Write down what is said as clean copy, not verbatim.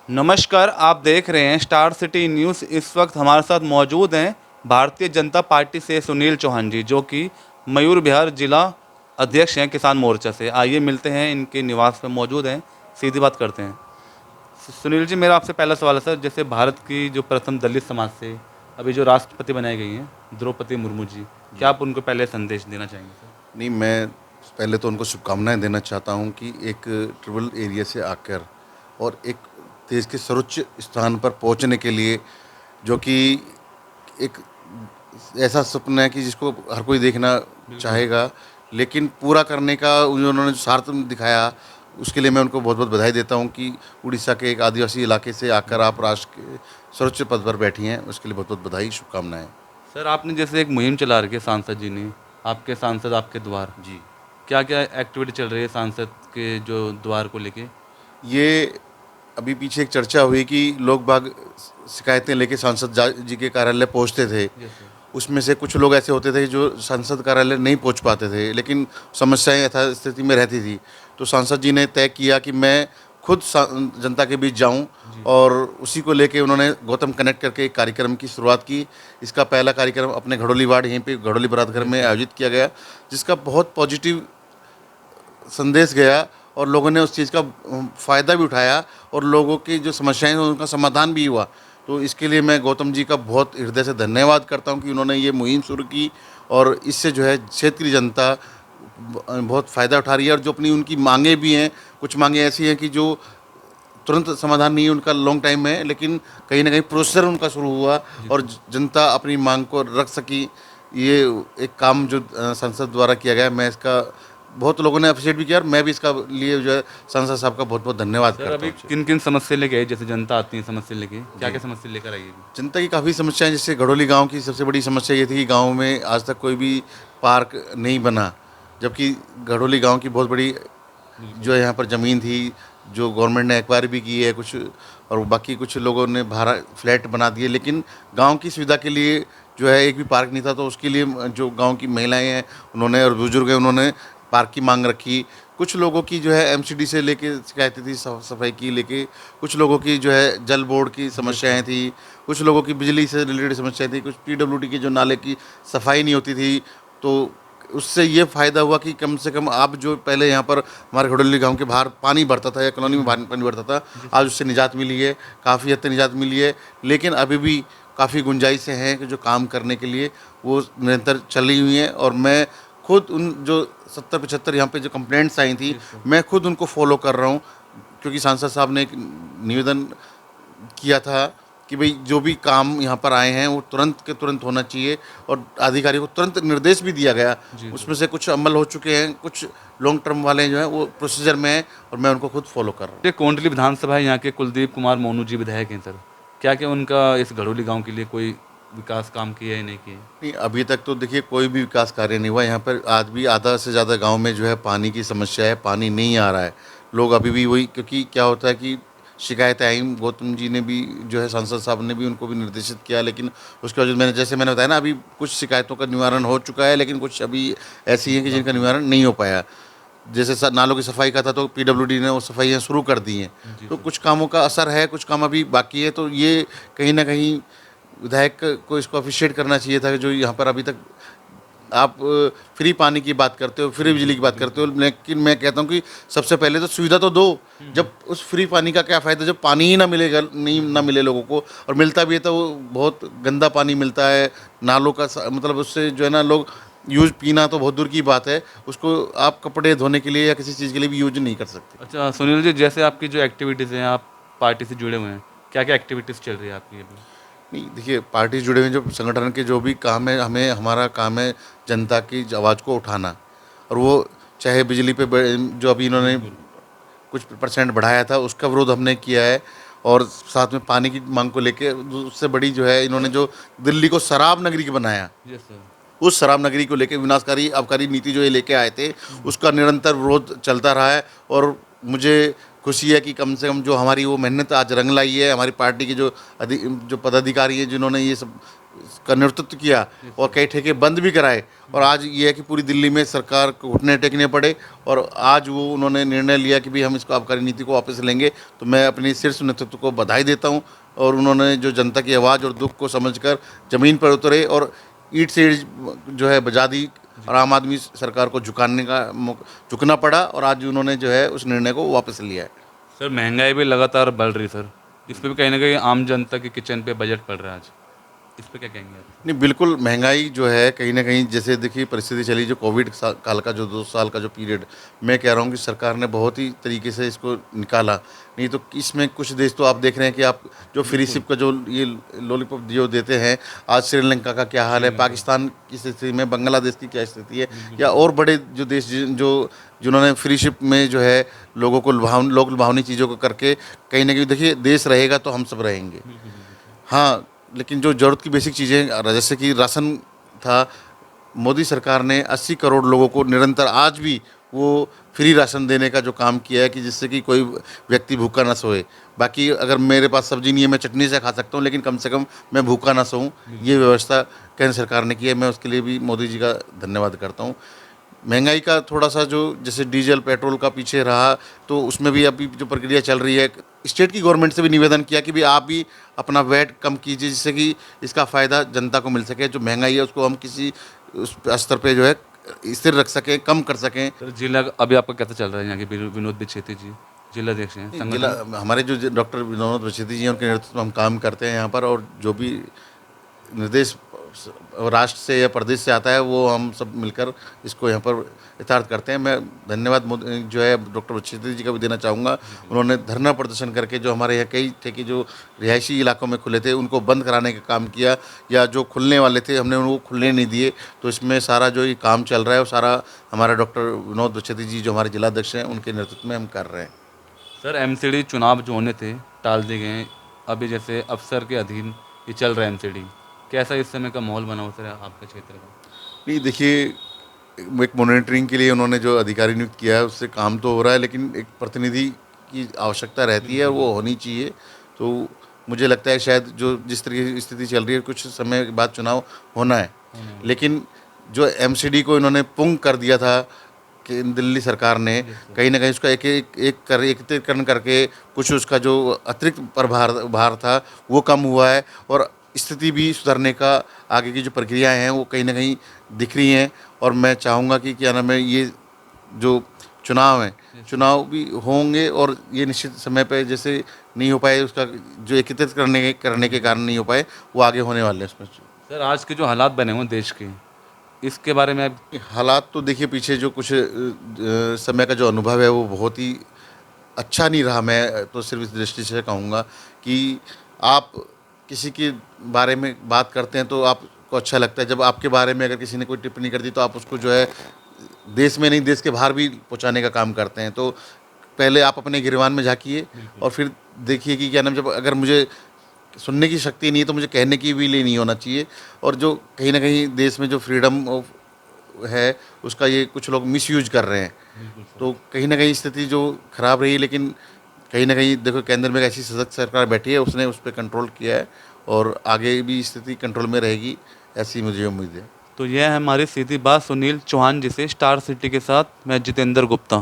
नमस्कार, आप देख रहे हैं स्टार सिटी न्यूज़। इस वक्त हमारे साथ मौजूद हैं भारतीय जनता पार्टी से सुनील चौहान जी, जो कि मयूर विहार जिला अध्यक्ष हैं किसान मोर्चा से। आइए मिलते हैं, इनके निवास पे मौजूद हैं, सीधी बात करते हैं। सुनील जी, मेरा आपसे पहला सवाल है सर, जैसे भारत की जो प्रथम दलित समाज से अभी जो राष्ट्रपति बनाई गई हैं द्रौपदी मुर्मू जी, क्या आप उनको पहले संदेश देना चाहेंगे सर? नहीं, मैं पहले तो उनको शुभकामनाएं देना चाहता हूं कि एक ट्रिबल एरिया से आकर और एक देश के सर्वोच्च स्थान पर पहुंचने के लिए, जो कि एक ऐसा सपना है कि जिसको हर कोई देखना चाहेगा, लेकिन पूरा करने का उन्होंने जो सार्थ दिखाया, उसके लिए मैं उनको बहुत बहुत बधाई देता हूं कि उड़ीसा के एक आदिवासी इलाके से आकर आप राष्ट्र के सर्वोच्च पद पर बैठी हैं। उसके लिए बहुत बहुत बधाई, शुभकामनाएं। सर, आपने जैसे एक मुहिम चला रखी है सांसद जी ने, आपके सांसद आपके द्वार, जी, क्या क्या एक्टिविटी चल रही है सांसद के जो द्वार को लेके? ये अभी पीछे एक चर्चा हुई कि लोग बाग शिकायतें लेके सांसद जी के कार्यालय पहुंचते थे। Yes sir. उसमें से कुछ लोग ऐसे होते थे जो सांसद कार्यालय नहीं पहुंच पाते थे, लेकिन समस्याएं यथास्थिति में रहती थी। तो सांसद जी ने तय किया कि मैं खुद जनता के बीच जाऊं, जी। और उसी को लेके उन्होंने गौतम कनेक्ट करके एक कार्यक्रम की शुरुआत की। इसका पहला कार्यक्रम अपने घड़ोली वार्ड, यहीं पे घड़ोली बरात घर यस में सर। आयोजित किया गया, जिसका बहुत पॉजिटिव संदेश गया, और लोगों ने उस चीज़ का फ़ायदा भी उठाया, और लोगों की जो समस्याएं हैं उनका समाधान भी हुआ। तो इसके लिए मैं गौतम जी का बहुत हृदय से धन्यवाद करता हूं कि उन्होंने ये मुहिम शुरू की, और इससे जो है क्षेत्रीय जनता बहुत फ़ायदा उठा रही है। और जो अपनी उनकी मांगें भी हैं, कुछ मांगें ऐसी हैं कि जो तुरंत समाधान नहीं है उनका, लॉन्ग टाइम में है, लेकिन कहीं ना कहीं प्रोसेसर उनका शुरू हुआ जी और सर। जनता अपनी मांग को रख सकी। ये एक काम जो संसद द्वारा किया गया, मैं इसका बहुत लोगों ने अप्रिशिएट भी किया, और मैं भी इसका लिए जो है सांसद साहब का बहुत बहुत धन्यवाद सर, करता अभी हूँ। किन किन समस्या लेके आई, जैसे जनता आती है समस्या लेके, क्या जी, क्या समस्या लेकर आई है अभी? जनता की काफ़ी समस्याएं, जैसे घड़ोली गांव की सबसे बड़ी समस्या ये थी कि गांव में आज तक कोई भी पार्क नहीं बना, जबकि घड़ोली गांव की बहुत बड़ी बिल्कुल। जो है यहाँ पर ज़मीन थी, जो गवर्नमेंट ने एक्वायर भी की है कुछ, और बाकी कुछ लोगों ने बाहर फ्लैट बना दिए, लेकिन गांव की सुविधा के लिए जो है एक भी पार्क नहीं था। तो उसके लिए जो गांव की महिलाएं हैं उन्होंने, और बुजुर्ग हैं उन्होंने पार्क की मांग रखी। कुछ लोगों की जो है एमसीडी से लेके शिकायतें थी, सफाई की लेके। कुछ लोगों की जो है जल बोर्ड की यस सर। समस्याएं थी। कुछ लोगों की बिजली से रिलेटेड समस्याएं थी। कुछ पीडब्ल्यूडी की जो नाले की सफाई नहीं होती थी। तो उससे ये फ़ायदा हुआ कि कम से कम आप जो पहले यहाँ पर हमारे घड़ोली गांव के बाहर पानी भरता था, या कॉलोनी में पानी भरता था, जी आज सर। उससे निजात मिली है, काफ़ी हद तक निजात मिली है। लेकिन अभी भी काफ़ी गुंजाइशें हैं कि जो काम करने के लिए वो निरंतर चली हुई हैं, और मैं खुद उन जो 70-75 यहाँ पे जो कंप्लेंट्स आई थी, जी सर। मैं खुद उनको फॉलो कर रहा हूँ, क्योंकि सांसद साहब ने एक निवेदन किया था कि भाई जो भी काम यहाँ पर आए हैं वो तुरंत के तुरंत होना चाहिए, और अधिकारी को तुरंत निर्देश भी दिया गया। जी सर। उसमें से कुछ अमल हो चुके हैं, कुछ लॉन्ग टर्म वाले जो हैं वो प्रोसीजर में हैं, और मैं उनको खुद फॉलो कर रहा हूँ। ये कोंडली विधानसभा है, यहाँ के कुलदीप कुमार मोनू जी विधायक हैं सर, क्या क्या उनका इस घड़ोली गांव के लिए कोई विकास काम किया है नहीं किया है? नहीं, अभी तक तो देखिए कोई भी विकास कार्य नहीं हुआ यहाँ पर। आज भी आधा से ज़्यादा गांव में जो है पानी की समस्या है, पानी नहीं आ रहा है। लोग अभी भी वही, क्योंकि क्या होता है कि शिकायतें आई, गौतम जी ने भी जो है सांसद साहब ने भी उनको भी निर्देशित किया, लेकिन उसके बाद मैंने बताया ना, अभी कुछ शिकायतों का निवारण हो चुका है, लेकिन कुछ अभी ऐसी हैं कि जिनका बाकी निवारण नहीं हो पाया। जैसे नालों की सफाई का था, तो पीडब्ल्यूडी ने वो सफाइयाँ शुरू कर दी हैं। जी तो सर। कुछ कामों का असर है, कुछ काम अभी बाकी है। तो ये कहीं ना कहीं विधायक को इसको अप्रिशिएट करना चाहिए था कि जो यहाँ पर अभी तक आप फ्री पानी की बात करते हो, फ्री जी बिजली की बिल्कुल बात करते हो, बिल्कुल। लेकिन मैं कहता हूँ कि सबसे पहले तो सुविधा तो दो। जब उस फ्री पानी का क्या फ़ायदा जब पानी ही ना मिलेगा, नहीं ना मिले लोगों को, और मिलता भी है तो वो बहुत गंदा पानी मिलता है। नालों का मतलब उससे जो है ना, लोग यूज पीना तो बहुत दूर की बात है, उसको आप कपड़े धोने के लिए या किसी चीज़ के लिए भी यूज नहीं कर सकते। अच्छा सुनील जी, जैसे आपकी जो एक्टिविटीज़ हैं, आप पार्टी से जुड़े हुए हैं, क्या क्या एक्टिविटीज़ चल रही है आपकी अभी? नहीं, देखिए पार्टी से जुड़े हुए जो संगठन के जो भी काम है, हमें हमारा काम है जनता की आवाज़ को उठाना। और वो चाहे बिजली पे जो अभी इन्होंने बिल्कुल। कुछ परसेंट बढ़ाया था, उसका विरोध हमने किया है। और साथ में पानी की मांग को लेके उससे बड़ी जो है, इन्होंने जो दिल्ली को शराब नगरी बनाया, यस सर। उस शराब नगरी को लेके विनाशकारी आबकारी नीति जो ये लेके आए थे, उसका निरंतर विरोध चलता रहा है। और मुझे खुशी है कि कम से कम जो हमारी वो मेहनत आज रंग लाई है, हमारी पार्टी के जो जो पदाधिकारी हैं, जिन्होंने ये सब का नेतृत्व किया और कई ठेके बंद भी कराए, और आज ये है कि पूरी दिल्ली में सरकार को घुटने टेकने पड़े, और आज वो उन्होंने निर्णय लिया कि भाई हम इसको आबकारी नीति को वापस लेंगे। तो मैं अपने शीर्ष नेतृत्व को बधाई देता हूँ, और उन्होंने जो जनता की आवाज़ और दुख को समझकर ज़मीन पर उतरे और ईंट से ईंट जो है बजा दी, और आम आदमी सरकार को झुकना पड़ा, और आज उन्होंने जो है उस निर्णय को वापस लिया है। सर महंगाई भी लगातार बढ़ रही सर, इस पर भी कहीं ना कहीं आम जनता के किचन पे बजट पड़ रहा है आज, इस पर क्या कहेंगे आप? नहीं, बिल्कुल महंगाई जो है कहीं ना कहीं, जैसे देखिए परिस्थिति चली जो कोविड काल का जो 2 साल का जो पीरियड, मैं कह रहा हूँ कि सरकार ने बहुत ही तरीके से इसको निकाला। नहीं तो इसमें कुछ देश तो आप देख रहे हैं कि आप जो फ्री सिप का जो ये लॉलीपॉप जो देते हैं, आज श्रीलंका का क्या हाल है, पाकिस्तान की स्थिति में बांग्लादेश की क्या स्थिति है, या और बड़े जो देश जो जिन्होंने फ्री शिप में जो है लोगों को लोक लुभावनी चीज़ों को करके, कहीं ना कहीं देखिए देश रहेगा तो हम सब रहेंगे। हाँ, लेकिन जो ज़रूरत की बेसिक चीज़ें जैसे कि राशन था, मोदी सरकार ने 80 करोड़ लोगों को निरंतर आज भी वो फ्री राशन देने का जो काम किया है, कि जिससे कि कोई व्यक्ति भूखा ना सोए। बाकी अगर मेरे पास सब्जी नहीं है, मैं चटनी से खा सकता हूँ, लेकिन कम से कम मैं भूखा ना सोऊं, ये व्यवस्था केंद्र सरकार ने की है। मैं उसके लिए भी मोदी जी का धन्यवाद करता हूँ। महंगाई का थोड़ा सा जो जैसे डीजल पेट्रोल का पीछे रहा, तो उसमें भी अभी जो प्रक्रिया चल रही है, स्टेट की गवर्नमेंट से भी निवेदन किया कि भी आप भी अपना वैट कम कीजिए, जिससे कि इसका फ़ायदा जनता को मिल सके। जो महंगाई है उसको हम किसी उस स्तर पे जो है स्थिर रख सकें, कम कर सकें। सर जिला अभी आपका कैसा चल रहा है यहाँ के विनोद बिछेती जी जिलाध्यक्ष हैं संगठन? जिला हमारे जो डॉक्टर विनोद बछेती जी हैं, उनके नेतृत्व में हम काम करते हैं यहाँ पर, और जो भी निर्देश राष्ट्र से या प्रदेश से आता है वो हम सब मिलकर इसको यहाँ पर यथार्थ करते हैं। मैं धन्यवाद जो है डॉक्टर बछेती जी का भी देना चाहूँगा। उन्होंने धरना प्रदर्शन करके जो हमारे यहाँ कई ठेके जो रिहायशी इलाकों में खुले थे उनको बंद कराने का काम किया, या जो खुलने वाले थे हमने उनको खुलने नहीं दिए। तो इसमें सारा जो ये काम चल रहा है वो सारा हमारा डॉक्टर विनोद बछेती जी जो हमारे जिलाध्यक्ष हैं उनके नेतृत्व में हम कर रहे हैं। सर एमसीडी चुनाव जो होने थे टाल दिए गए हैं, अभी जैसे अफसर के अधीन ये चल रहा है एमसीडी, कैसा इस समय का माहौल बना हुआ सर आपके क्षेत्र का? नहीं, देखिए एक मॉनिटरिंग के लिए उन्होंने जो अधिकारी नियुक्त किया है उससे काम तो हो रहा है, लेकिन एक प्रतिनिधि की आवश्यकता रहती है और वो होनी चाहिए। तो मुझे लगता है शायद जो जिस तरीके की स्थिति चल रही है कुछ समय बाद चुनाव होना है, लेकिन जो एमसीडी को इन्होंने पुंग कर दिया था कि दिल्ली सरकार ने, कहीं ना कहीं उसका एकत्रीकरण करके कुछ उसका जो अतिरिक्त भार था वो कम हुआ है, और स्थिति भी सुधरने का आगे की जो प्रक्रियाएं हैं वो कहीं ना कहीं दिख रही हैं। और मैं चाहूँगा कि क्या नाम है, ये जो चुनाव हैं चुनाव भी होंगे, और ये निश्चित समय पे जैसे नहीं हो पाए उसका जो एकीकृत करने के कारण नहीं हो पाए, वो आगे होने वाले हैं उसमें। सर आज के जो हालात बने हुए हैं देश के, इसके बारे में आप? हालात तो देखिए पीछे जो कुछ समय का जो अनुभव है वो बहुत ही अच्छा नहीं रहा। मैं तो सिर्फ इस दृष्टि से कहूँगा कि आप किसी के बारे में बात करते हैं तो आपको अच्छा लगता है, जब आपके बारे में अगर किसी ने कोई टिप्पणी कर दी तो आप उसको जो है देश में नहीं देश के बाहर भी पहुंचाने का काम करते हैं। तो पहले आप अपने गिरबान में झांकिए और फिर देखिए कि क्या नाम, जब अगर मुझे सुनने की शक्ति नहीं है तो मुझे कहने की भी लिए नहीं होना चाहिए। और जो कहीं ना कहीं देश में जो फ्रीडम ऑफ है उसका ये कुछ लोग मिसयूज कर रहे हैं, तो कहीं ना कहीं स्थिति जो खराब रही। लेकिन कहीं ना कहीं देखो केंद्र में एक ऐसी सशक्त सरकार बैठी है, उसने उस पर कंट्रोल किया है और आगे भी स्थिति कंट्रोल में रहेगी, ऐसी मुझे उम्मीद है। तो यह है हमारी सीधी बात सुनील चौहान जी से, स्टार सिटी के साथ मैं जितेंद्र गुप्ता।